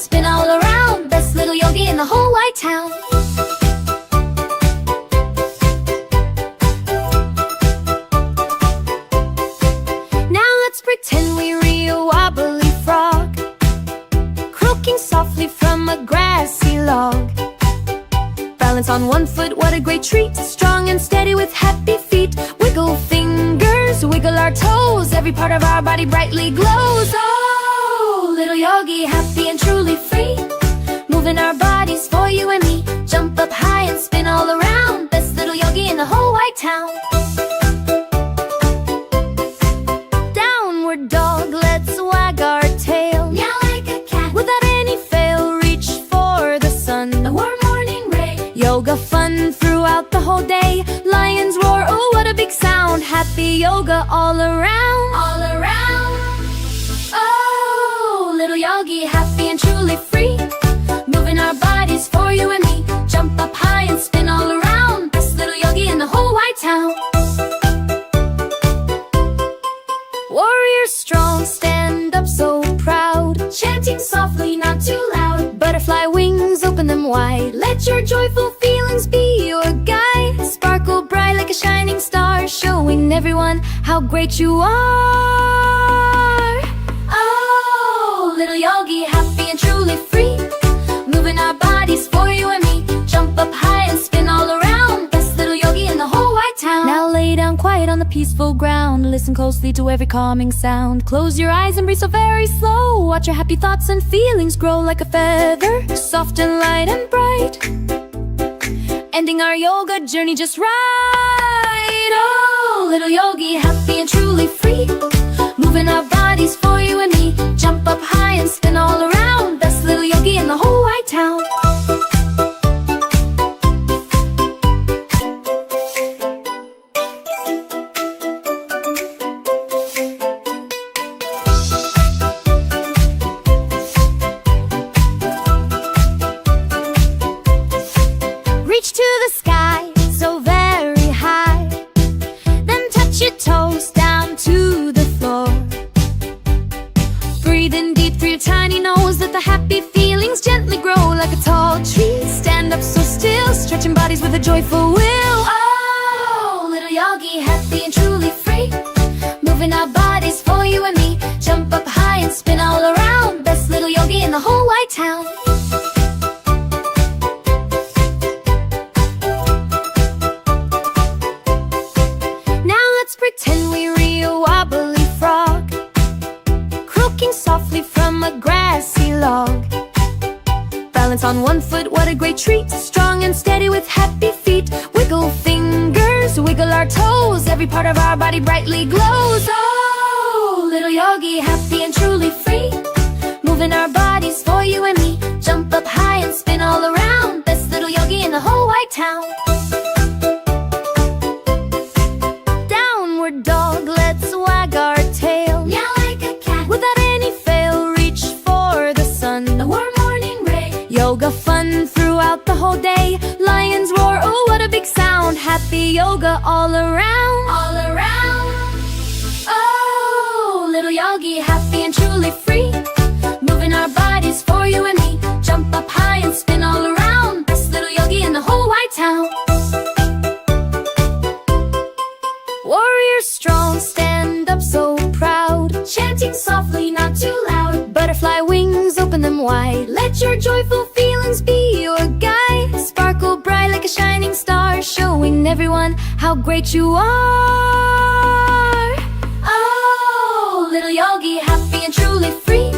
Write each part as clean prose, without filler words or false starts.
spin all around. Best little yogi in the whole white town. Now let's pretend we're a wobbly frog, croaking softly from a grassy log. Balance on one foot, what a great treat. Strong and steady with happy feet. Wiggle fingers, wiggle our toes. Every part of our body brightly glows. Oh, little yogi, happy and truly free. Moving our bodies for you and me. Jump up high and spin all around. Best little yogi in the whole white town. Downward dog, let's wag our tail. Meow like a cat. Without any fail, reach for the sun. A warm morning ray. Yoga fun throughout the whole day. Lions roar, oh what a big sound. Happy yoga all around. All around. Oh, little yogi, happy and truly free. Moving our bodies for you and me. Jump up high and spin all around. Best little yogi in the whole white town. Warrior strong, stand up so proud. Chanting softly, not too loud. Butterfly wings, open them wide. Let your joyful feelings be your guide. Sparkle bright like a shining star, showing everyone how great you are. Oh, little yogi, happy and truly free. Moving our bodies for you and me. Jump up high and spin all around. Best little yogi in the whole white town. Now lay down quiet on the peaceful ground. Listen closely to every calming sound. Close your eyes and breathe so very slow. Watch your happy thoughts and feelings grow like a feather, soft and light and bright. Ending our yoga journey just right. Oh, little yogi, happy and truly free. Moving our bodies for you and me. Jump up high and spin all around. Best little yogi in the whole white town. Reach to the sky, so very high. Then touch your toes down to the floor. Breathe in deep through your tiny nose. Let the happy feelings gently grow like a tall tree. Stand up so still, stretching bodies with a joyful will. Oh, little yogi, happy and truly free. Moving our bodies for you and me. Jump up high and spin all around. Best little yogi in the whole white town. Pretend we're a wobbly frog, croaking softly from a grassy log. Balance on one foot, what a great treat. Strong and steady with happy feet. Wiggle fingers, wiggle our toes. Every part of our body brightly glows. Oh, little yogi, happy and truly free. Moving our bodies for you and me. Jump up high and spin all around. Best little yogi in the whole white town. Dog, let's wag our tail. Meow like a cat. Without any fail, reach for the sun. A warm morning ray. Yoga fun throughout the whole day. Lions roar, oh what a big sound. Happy yoga all around. All around. Oh, little yogi, happy and truly free. Moving our bodies for you and me. Jump up high and spin all around. Best little yogi in the whole white town. Warrior strong, stand up so proud. Chanting softly, not too loud. Butterfly wings, open them wide. Let your joyful feelings be your guide. Sparkle bright like a shining star, showing everyone how great you are. Oh, little yogi, happy and truly free.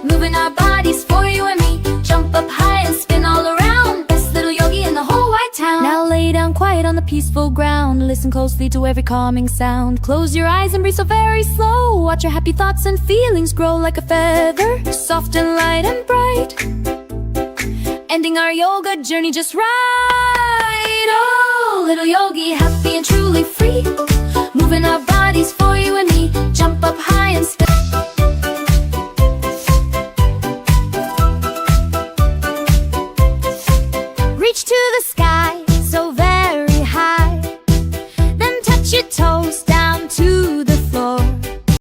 Moving our bodies for you and me. Jump up high and spin all around. Best little yogi in the whole white town. Now lay down quiet on the peaceful ground. Listen closely to every calming sound. Close your eyes and breathe so very slow. Watch your happy thoughts and feelings grow like a feather, soft and light and bright. Ending our yoga journey just right. Oh, little yogi, happy and truly free. Moving our bodies for you and me. Jump up high and spin. Reach to the sky, so very high. Then touch your toes down to